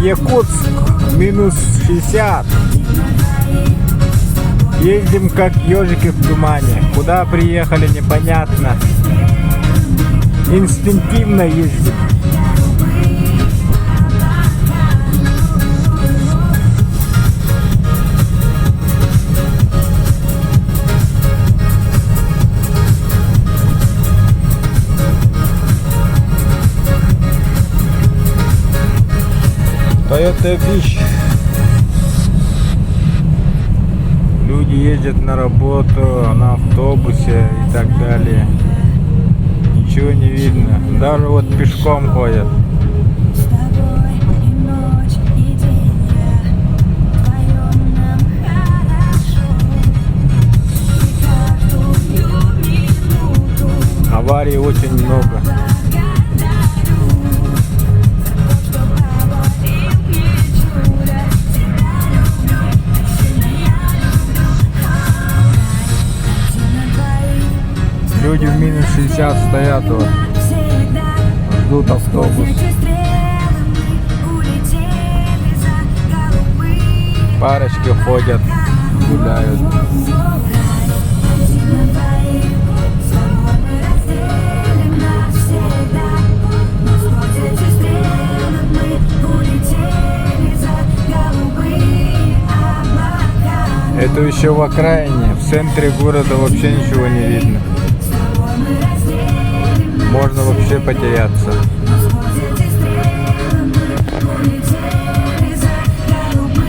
Якутск, минус 60. Ездим как ежики в тумане. Куда приехали, непонятно. Инстинктивно ездим. Toyota Wish. Люди ездят на работу, на автобусе и так далее. Ничего не видно. Даже вот пешком ходят. Аварий очень много. Люди в минус 60 стоят, вот, ждут автобус. Парочки ходят, гуляют. Это еще в окраине, в центре города вообще ничего не видно. Можно вообще потеряться.